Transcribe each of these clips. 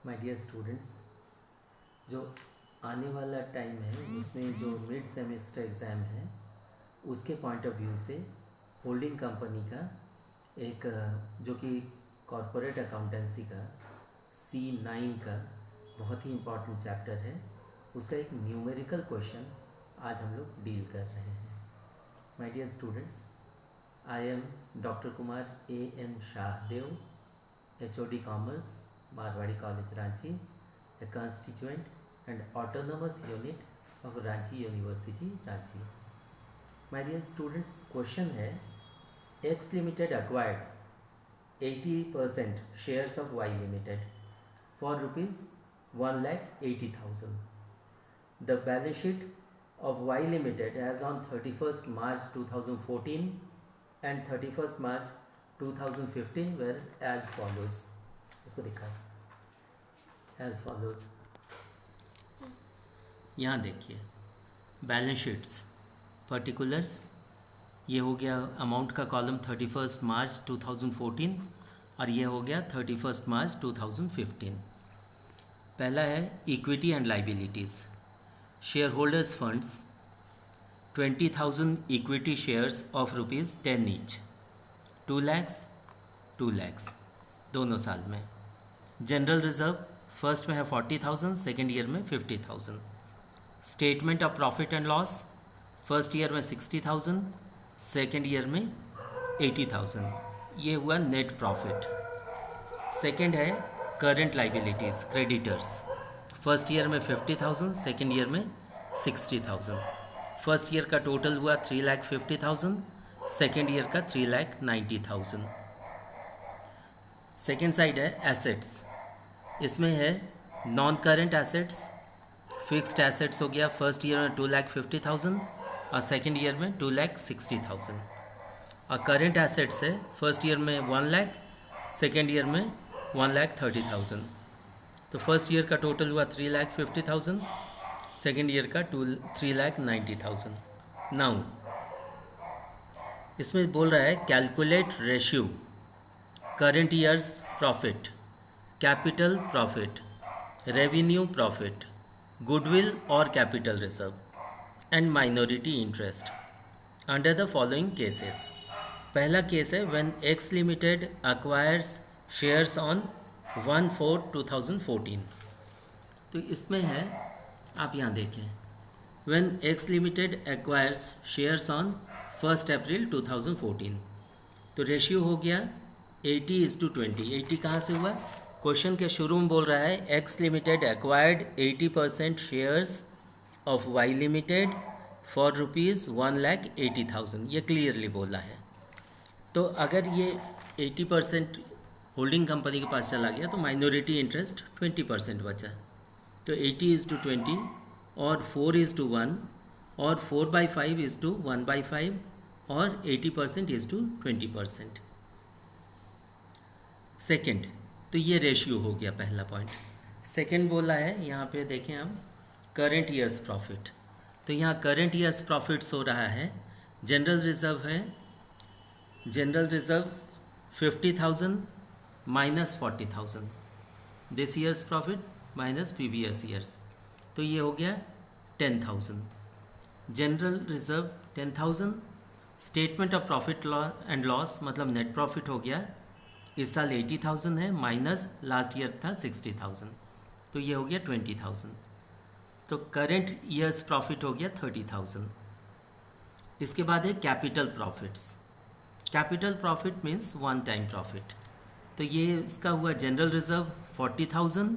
My dear students, जो आने वाला टाइम है उसमें जो मिड सेमेस्टर एग्ज़ाम है उसके पॉइंट ऑफ व्यू से होल्डिंग कंपनी का एक जो कि कॉरपोरेट अकाउंटेंसी का C9 का बहुत ही इम्पॉर्टेंट चैप्टर है, उसका एक न्यूमेरिकल क्वेश्चन आज हम लोग डील कर रहे हैं। My dear students, I am doctor Kumar A.N. Shahdev, HOD Commerce, Marwadi College Ranchi, a constituent and autonomous unit of Ranchi University, Ranchi. My dear students, question है X Limited acquired 80% shares of Y Limited for rupees 1,80,000. The balance sheet of Y Limited as on 31st March 2014 and 31st March 2015 were as follows. इसको दिखा as follows. यहाँ देखिए balance sheets particulars, ये हो गया amount का column 31 मार्च 2014 और ये हो गया 31 मार्च 2015। पहला है equity and liabilities. Share holders funds 20,000 equity shares of ₹10 each, 2 lakhs 2 lakhs दोनों साल में। जनरल रिजर्व फर्स्ट में है 40,000, सेकेंड ईयर में 50,000। Statement of profit and loss first year में 60,000, सेकेंड ईयर में 80,000। ये हुआ नेट प्रॉफिट। सेकेंड है current liabilities creditors, first year में 50,000, सेकेंड ईयर में 60,000। फर्स्ट ईयर का टोटल हुआ 3,50,000, सेकेंड ईयर का 3,90,000। सेकेंड साइड है एसेट्स, इसमें है non current assets. Fixed assets हो गया फर्स्ट ईयर में 2,50,000 और सेकेंड ईयर में 2,60,000। और करंट एसेट्स है फर्स्ट ईयर में 1 लाख, सेकेंड ईयर में 1,30,000। तो फर्स्ट ईयर का टोटल हुआ 3,50,000, सेकेंड ईयर का 3,90,000। नाउ इसमें बोल रहा है calculate ratio current years profit, capital profit, revenue profit, goodwill और capital reserve and minority interest under the following cases. पहला केस है when X limited acquires shares on 1/4/2014। तो इसमें है, आप यहाँ देखें, when X limited acquires shares on 1 April 2014। तो रेशियो हो गया 80:20। 80 कहाँ से हुआ? क्वेश्चन के शुरू में बोल रहा है X limited acquired 80% shares of Y limited for ₹1,80,000। ये क्लियरली बोला है। तो अगर ये 80% होल्डिंग कंपनी के पास चला गया तो माइनॉरिटी इंटरेस्ट 20% बचा। तो 80:20 और 4:1 और 4/5:1/5 और 80% 20%। सेकेंड, तो ये रेशियो हो गया पहला पॉइंट। सेकेंड बोला है यहाँ पे देखें हम करंट ईयर्स प्रॉफिट। तो यहाँ करंट ईयर्स प्रॉफिट्स हो रहा है, जनरल रिजर्व है, general reserve 50,000 minus 40,000, this years profit minus previous years. तो ये हो गया 10,000। General reserve 10,000, statement of profit and loss मतलब नेट प्रॉफिट हो गया, इस साल 80,000 है माइनस लास्ट ईयर था 60,000। तो ये हो गया 20,000। तो करंट ईयर्स प्रॉफिट हो गया 30,000। इसके बाद है capital profits. Capital profit means one time profit. तो ये इसका हुआ जनरल रिजर्व 40,000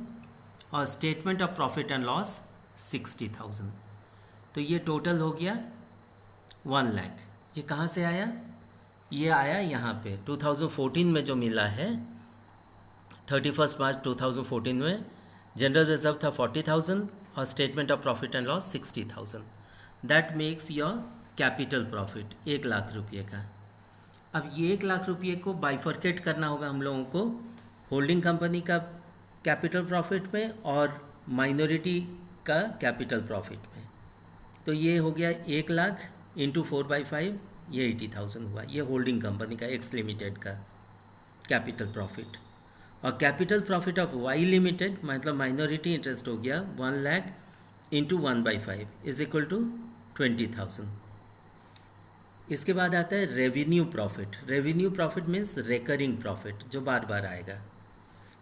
और statement of profit and loss 60,000। तो ये टोटल हो गया 1 लाख। ये कहाँ से आया? ये आया यहाँ पे 2014 में जो मिला है 31 मार्च 2014 में जनरल रिजर्व था 40,000 और statement of profit and loss 60,000। That makes your capital profit 1 lakh रुपये का। अब ये 1 लाख रुपये को बाइफर्केट करना होगा हम लोगों को होल्डिंग कंपनी का कैपिटल प्रॉफिट में और माइनॉरिटी का कैपिटल प्रॉफिट में। तो ये हो गया 1 लाख इंटू 4/5, ये 80,000 हुआ। ये होल्डिंग कंपनी का एक्स लिमिटेड का कैपिटल प्रॉफिट। और capital profit of Y limited मतलब माइनॉरिटी इंटरेस्ट हो गया 1 lakh into 1/5 is equal to 20,000। इसके बाद आता है revenue profit. Revenue profit means recurring profit जो बार बार आएगा।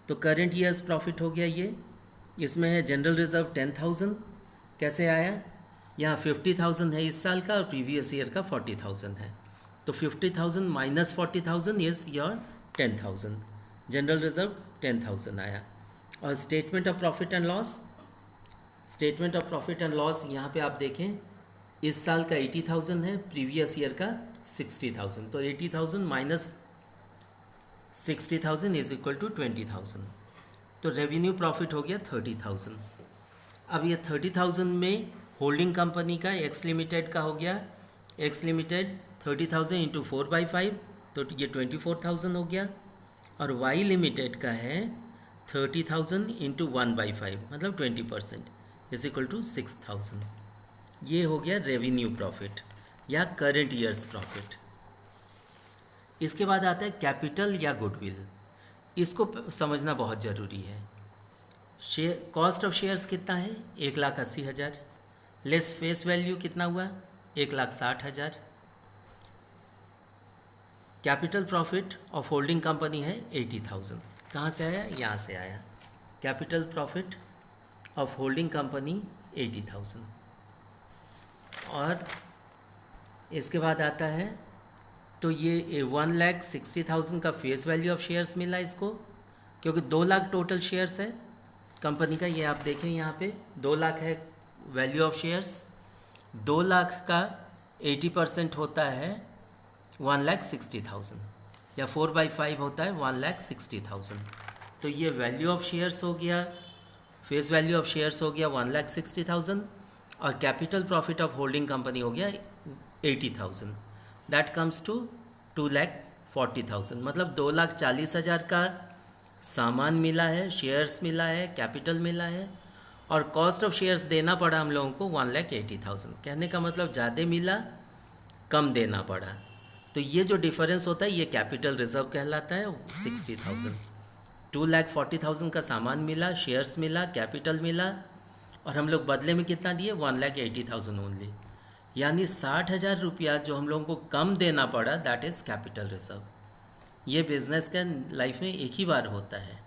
तो करंट ईयर्स प्रॉफिट हो गया ये। इसमें है जनरल रिजर्व 10,000। कैसे आया? यहाँ 50,000 है इस साल का और प्रीवियस ईयर का 40,000 है। तो 50,000 minus 40,000 is your 10,000। General reserve 10,000 आया। और statement of profit and loss, statement of profit and loss यहाँ पे आप देखें इस साल का 80,000 है, प्रीवियस ईयर का 60,000। तो 80,000 माइनस 60,000 इज इक्वल टू 20,000। तो रेवेन्यू प्रॉफिट हो गया 30,000। अब ये 30,000 में होल्डिंग कंपनी का एक्स लिमिटेड का हो गया, एक्स लिमिटेड 30,000 इंटू 4/5 तो ये 24,000 हो गया। और वाई लिमिटेड का है 30,000 इंटू 1/5 मतलब 20% इज इक्वल टू 6,000। ये हो गया रेवेन्यू प्रॉफिट या करंट ईयर्स प्रॉफिट। इसके बाद आता है कैपिटल या गुडविल। इसको समझना बहुत ज़रूरी है। शेयर कॉस्ट ऑफ शेयर्स कितना है? 1,80,000 लेस फेस वैल्यू कितना हुआ? 1,60,000। Capital profit of holding company है 80,000। कहाँ से आया? यहाँ से आया। Capital profit of holding company 80,000। और इसके बाद आता है तो ये 1,60,000 का फेस वैल्यू ऑफ शेयर्स मिला इसको, क्योंकि 2 लाख टोटल शेयर्स है कंपनी का। ये आप देखें यहाँ पे 2 लाख है वैल्यू ऑफ शेयर्स। 2 लाख का 80% होता है 1,60,000 या 4/5 होता है 1,60,000। तो ये वैल्यू ऑफ शेयर्स हो गया, फेस वैल्यू ऑफ शेयर्स हो गया 1,60,000 और capital profit of holding company हो गया 80,000। That comes to 2,40,000। मतलब 2,40,000 का सामान मिला है, शेयर्स मिला है, कैपिटल मिला है और कॉस्ट ऑफ शेयर्स देना पड़ा हम लोगों को 1,80,000। कहने का मतलब ज़्यादा मिला, कम देना पड़ा। तो ये जो डिफरेंस होता है ये कैपिटल रिजर्व कहलाता है 60,000। 2,40,000 का सामान मिला, शेयर्स मिला, कैपिटल मिला और हम लोग बदले में कितना दिए? 1,80,000 ओनली। यानी 60,000 रुपया जो हम लोगों को कम देना पड़ा, दैट इज़ कैपिटल रिजर्व। ये बिजनेस का लाइफ में एक ही बार होता है।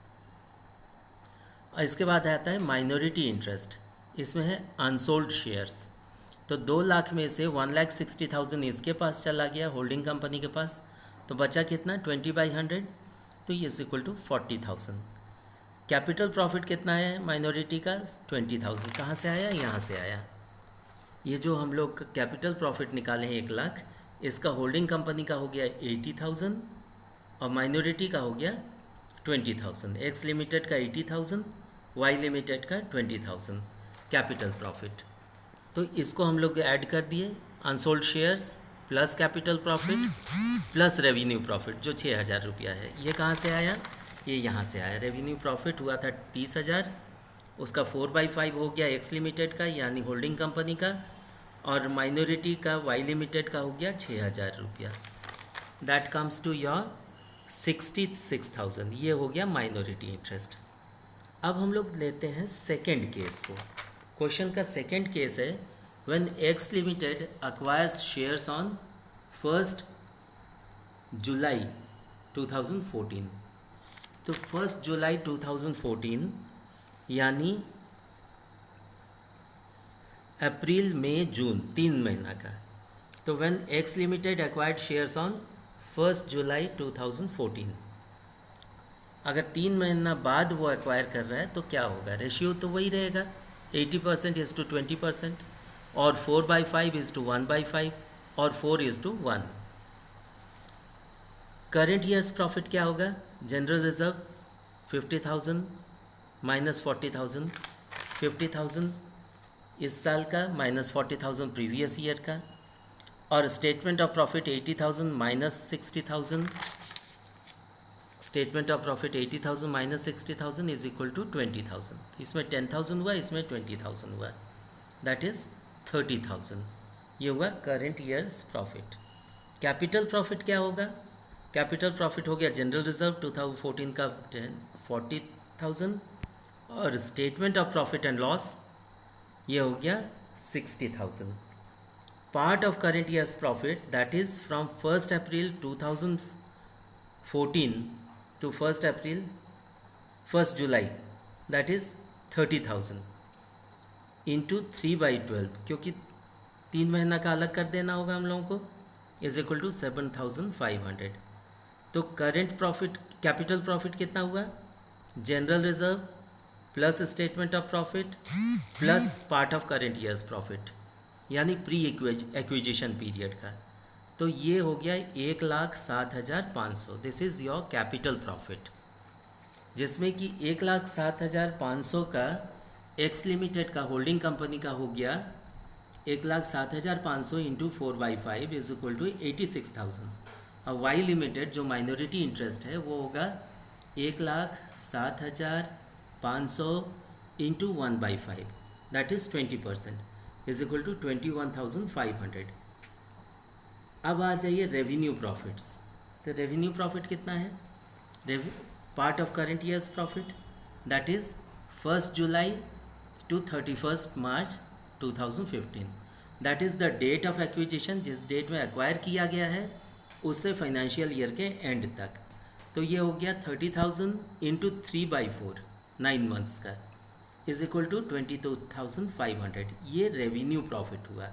और इसके बाद आता है माइनॉरिटी इंटरेस्ट। इसमें है अनसोल्ड शेयर्स। तो 2 लाख में से 1,60,000 इसके पास चला गया, होल्डिंग कंपनी के पास। तो बचा कितना? 20/100 तो ये is equal to 40,000। Capital profit कितना है माइनॉरिटी का? 20,000। कहाँ से आया? यहाँ से आया। ये जो हम लोग कैपिटल प्रॉफिट निकाले हैं 1 लाख, इसका होल्डिंग कंपनी का हो गया 80,000 और माइनॉरिटी का हो गया 20,000। एक्स लिमिटेड का 80,000, वाई लिमिटेड का 20,000 कैपिटल प्रॉफिट। तो इसको हम लोग ऐड कर दिए, unsold shares plus capital profit plus revenue profit जो 6,000 रुपया है। ये कहाँ से आया? ये यहाँ से आया। रेवेन्यू प्रॉफिट हुआ था 30,000, उसका 4/5 हो गया एक्स लिमिटेड का यानी होल्डिंग कंपनी का और माइनॉरिटी का वाई लिमिटेड का हो गया 6,000 रुपया। That comes to your 66,000। ये हो गया माइनॉरिटी इंटरेस्ट। अब हम लोग लेते हैं सेकेंड केस को। क्वेश्चन का सेकेंड केस है when X limited acquires shares on 1 जुलाई 2014। तो 1 जुलाई 2014 यानी अप्रैल मई जून 3 महीना का। तो when X limited acquired shares on 1 जुलाई 2014, अगर 3 महीना बाद वो एक्वायर कर रहा है तो क्या होगा? रेशियो तो वही रहेगा, 80% इज टू 20% और 4/5 इज टू 1/5 और 4 is to 1। Current years profit क्या होगा? जनरल रिजर्व 50,000 माइनस 40,000, 50,000 इस साल का माइनस 40,000 प्रीवियस ईयर का और statement of profit 80,000 minus 60,000। Statement of profit 80,000 minus 60,000 is equal to 20,000। इसमें 10,000 हुआ, इसमें 20,000 हुआ, दैट इज़ 30,000। ये हुआ current years profit. Capital profit क्या होगा? कैपिटल प्रॉफिट हो गया जनरल रिजर्व 2014 का 40,000 और statement of profit and loss ये हो गया 60,000. Part of current years profit that is from 1st April 2014 to 1st July that is 30,000 into 3/12 क्योंकि 3 महीना का अलग कर देना होगा हम लोगों को इज इक्वल टू 7,500. तो करेंट प्रॉफिट कैपिटल प्रॉफिट कितना हुआ general reserve plus statement of profit plus part of current years profit यानी प्री एक्विजिशन पीरियड का. तो ये हो गया 1,07,500. This is your capital profit जिसमें कि 1,07,500 का एक्स लिमिटेड का होल्डिंग कंपनी का हो गया 1,07,500 इंटू 4/5 इज इक्वल टू 86,000. और वाई लिमिटेड जो माइनॉरिटी इंटरेस्ट है वो होगा 1,07,500 into 1/5 that is 20% is equal to 21,500. अब आ जाइए रेवेन्यू प्रॉफिट्स. तो रेवेन्यू प्रॉफिट कितना है part of current years profit that is 1st July to 31st March 2015 that is the date of acquisition जिस डेट में एक्वायर किया गया है उससे फाइनेंशियल ईयर के एंड तक. तो ये हो गया 30,000 इंटू 3/4 9 मंथ्स का इज इक्वल टू 22,500. ये रेवेन्यू प्रॉफिट हुआ.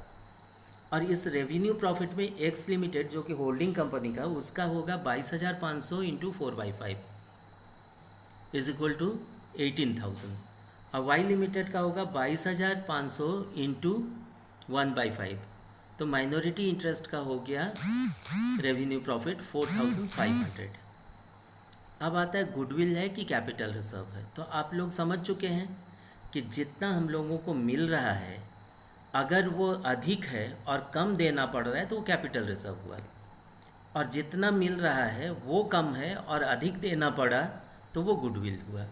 और इस रेवेन्यू प्रॉफिट में एक्स लिमिटेड जो कि होल्डिंग कंपनी का उसका होगा 22,500 इंटू 4/5 इज इक्वल टू 18,000. और वाई लिमिटेड का होगा 22,500 इंटू 1/5 तो माइनॉरिटी इंटरेस्ट का हो गया रेवेन्यू प्रॉफिट 4,500. अब आता है गुडविल है कि कैपिटल रिजर्व है. तो आप लोग समझ चुके हैं कि जितना हम लोगों को मिल रहा है अगर वो अधिक है और कम देना पड़ रहा है तो वो कैपिटल रिजर्व हुआ. और जितना मिल रहा है वो कम है और अधिक देना पड़ा तो वो गुडविल हुआ.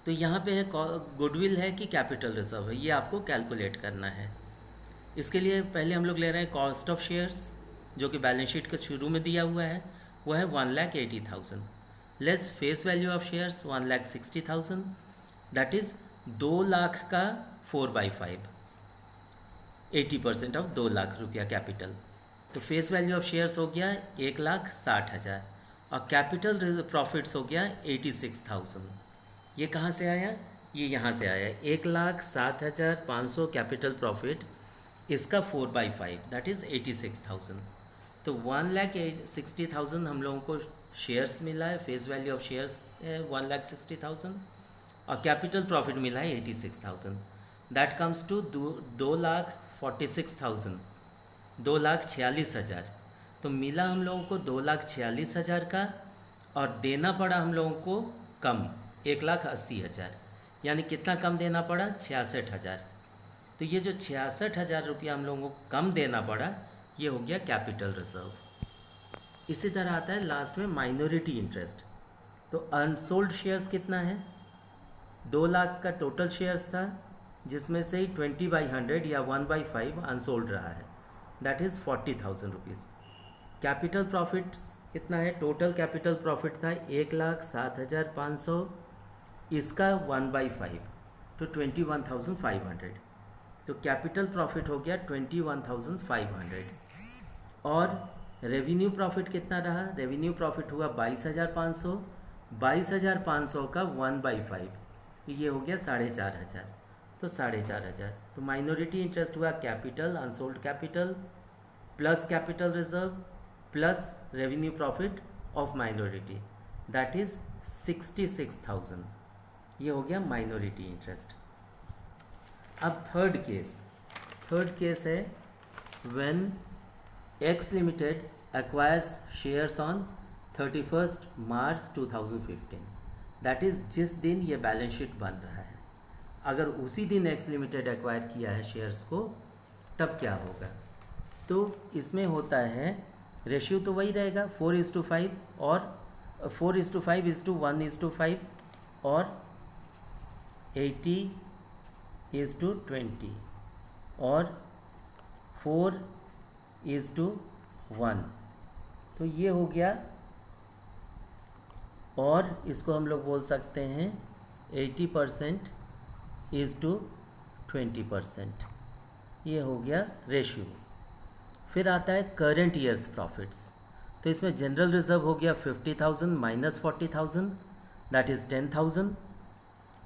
तो यहाँ पे है गुडविल है कि कैपिटल रिजर्व है ये आपको कैलकुलेट करना है. इसके लिए पहले हम लोग ले रहे हैं कॉस्ट ऑफ शेयर्स जो कि बैलेंस शीट के शुरू में दिया हुआ है वो है 1,80,000 less face value of shares 1,60,000 that is 2 lakh का 4/5 80% ऑफ 2 लाख रुपया कैपिटल. तो फेस वैल्यू ऑफ शेयर्स हो गया 1,60,000 और कैपिटल प्रॉफिट्स हो गया 86,000. ये कहाँ से आया ये यहाँ से आया 1,07,500 कैपिटल प्रॉफिट इसका 4/5 दैट इज़ 86,000. तो 1,60,000 हम लोगों को शेयर्स मिला है फेस वैल्यू ऑफ शेयर्स 1,60,000 और कैपिटल प्रॉफिट मिला है 86,000 दैट कम्स टू 2,46,000 2,46,000. तो मिला हम लोगों को 2,46,000 का और देना पड़ा हम लोगों को कम 1,80,000 यानी कितना कम देना पड़ा 66,000. तो ये जो 66,000 रुपया हम लोगों को कम देना पड़ा ये हो गया कैपिटल रिजर्व. इसी तरह आता है लास्ट में माइनॉरिटी इंटरेस्ट. तो अनसोल्ड शेयर्स कितना है 2 लाख का टोटल शेयर्स था जिसमें से ही 20/100 या 1/5 अनसोल्ड रहा है that is 40,000 rupees. Capital profit कितना है टोटल कैपिटल प्रॉफिट था 1,07,500 इसका 1/5 तो 21,500. तो कैपिटल प्रॉफिट हो गया 21,500. और रेवेन्यू प्रॉफिट कितना रहा रेवेन्यू प्रॉफिट हुआ 22,500 22,500 का 1/5 ये हो गया 4,500 तो 4,500. तो माइनॉरिटी इंटरेस्ट हुआ capital unsold capital plus capital reserve plus revenue profit of minority that is 66,000. ये हो गया माइनॉरिटी इंटरेस्ट. अब थर्ड केस है when X limited acquires shares on 31st March 2015 that is जिस दिन ये बैलेंस शीट बन रहा है. अगर उसी दिन एक्स लिमिटेड एक्वायर किया है शेयर्स को तब क्या होगा. तो इसमें होता है रेशियो तो वही रहेगा 4:5 और 4:5:1:5 और 80:20 और 4:1. तो ये हो गया और इसको हम लोग बोल सकते हैं 80% इज़ टू 20%। ये हो गया रेशियो। फिर आता है करंट ईयर्स प्रॉफिट्स। तो इसमें जनरल रिजर्व हो गया 50,000 माइनस 40,000 दैट इज़ 10,000,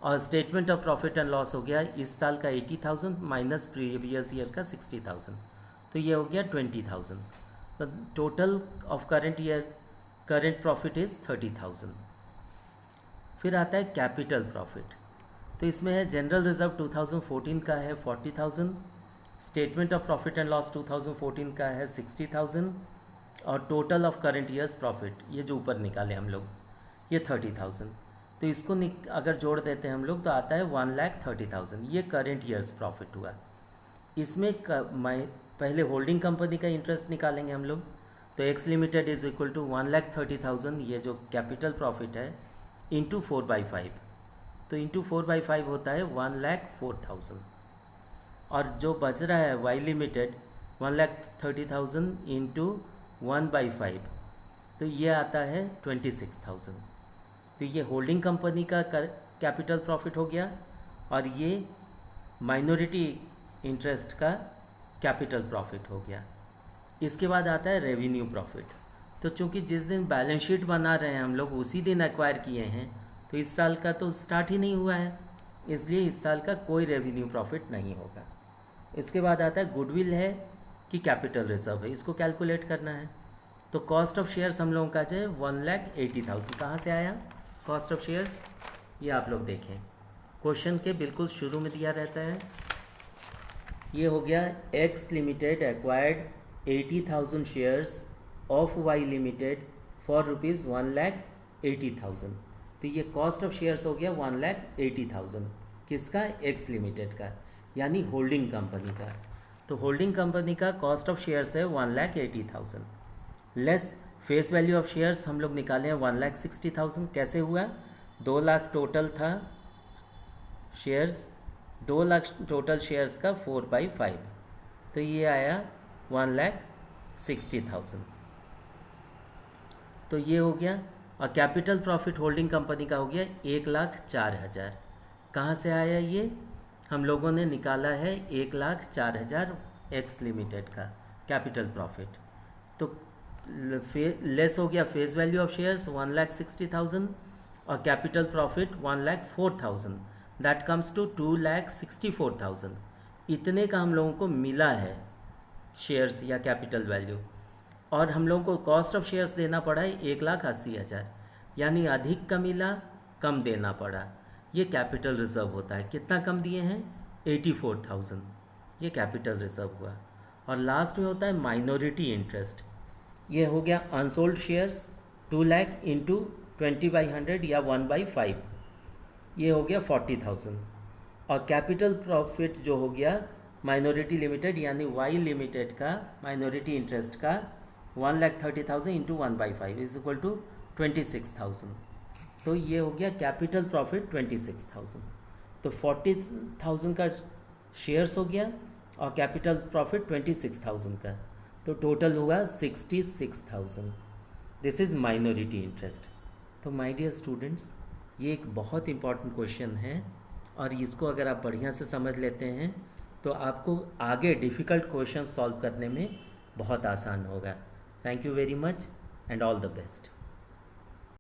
और statement of profit and loss हो गया इस साल का 80,000 माइनस प्रीवियस ईयर का 60,000, तो ये हो गया 20,000। तो total of current year current profit is 30,000। फिर आता है कैपिटल प्रॉफिट। तो इसमें है जनरल रिजर्व 2014 का है 40,000, statement of profit and loss 2014 का है 60,000, और total of current years profit ये जो ऊपर निकाले हम लोग ये 30,000। तो इसको अगर जोड़ देते हैं हम लोग तो आता है 1,30,000। ये करंट ईयर्स प्रॉफिट हुआ। इसमें पहले होल्डिंग कंपनी का इंटरेस्ट निकालेंगे हम लोग। तो X limited is equal to 1,30,000, ये जो कैपिटल प्रॉफिट है, इंटू 4/5। तो इंटू 4/5 होता है 1,04,000। और जो बच रहा है वाई लिमिटेड 1,30,000 इंटू 1/5, तो ये आता है 26,000। तो ये होल्डिंग कंपनी का कैपिटल प्रॉफिट हो गया, और ये माइनॉरिटी इंटरेस्ट का कैपिटल प्रॉफिट हो गया। इसके बाद आता है रेवेन्यू प्रॉफिट। तो चूंकि जिस दिन बैलेंस शीट बना रहे हैं हम लोग उसी दिन एक्वायर किए हैं, तो इस साल का तो स्टार्ट ही नहीं हुआ है, इसलिए इस साल का कोई रेवेन्यू प्रॉफिट नहीं होगा। इसके बाद आता है गुडविल है कि कैपिटल रिजर्व है, इसको कैलकुलेट करना है। तो कॉस्ट ऑफ शेयर्स हम लोगों का जो है 1,80,000 कहाँ से आया कॉस्ट ऑफ शेयर्स, ये आप लोग देखें क्वेश्चन के बिल्कुल शुरू में दिया रहता है। ये हो गया X limited acquired 80,000 shares of Y limited for rupees 1,80,000। तो ये कॉस्ट ऑफ शेयर्स हो गया 1,80,000 किसका, एक्स लिमिटेड का, यानी होल्डिंग कंपनी का। तो होल्डिंग कंपनी का कॉस्ट ऑफ शेयर्स है 1,80,000 less face value of shares हम लोग निकाले हैं 1,60,000। कैसे हुआ, 2 लाख टोटल था शेयर्स, 2 लाख टोटल शेयर्स का 4/5, तो ये आया 1,60,000। तो ये हो गया। और कैपिटल प्रॉफिट होल्डिंग कंपनी का हो गया 1,04,000। कहाँ से आया ये, हम लोगों ने निकाला है 1,04,000 एक्स लिमिटेड का कैपिटल प्रॉफिट। तो लेस हो गया फेस वैल्यू ऑफ शेयर्स 1,60,000 और capital profit 1,04,000, that comes to 2,64,000। इतने का हम लोगों को मिला है शेयर्स या कैपिटल वैल्यू, और हम लोगों को कॉस्ट ऑफ शेयर्स देना पड़ा है 1,80,000, यानी अधिक का मिला कम देना पड़ा। ये कैपिटल रिजर्व होता है। कितना कम दिए हैं, 84,000, ये कैपिटल रिजर्व हुआ। और लास्ट में होता है माइनॉरिटी इंटरेस्ट। ये हो गया अनसोल्ड शेयर्स 2 लाख इंटू 20/100 या 1/5, ये हो गया 40,000। और कैपिटल प्रॉफिट जो हो गया माइनॉरिटी लिमिटेड यानी वाई लिमिटेड का माइनॉरिटी इंटरेस्ट का 1,30,000 इंटू 1/5 इज इक्वल टू 26,000। तो ये हो गया कैपिटल प्रॉफिट 26,000। तो 40,000 का शेयर्स हो गया और कैपिटल प्रॉफिट 26,000 का, तो टोटल हुआ 66,000। This is minority interest. तो माय डियर स्टूडेंट्स, ये एक बहुत इंपॉर्टेंट क्वेश्चन है, और इसको अगर आप बढ़िया से समझ लेते हैं तो आपको आगे डिफ़िकल्ट क्वेश्चन सॉल्व करने में बहुत आसान होगा। Thank you very much and all the best.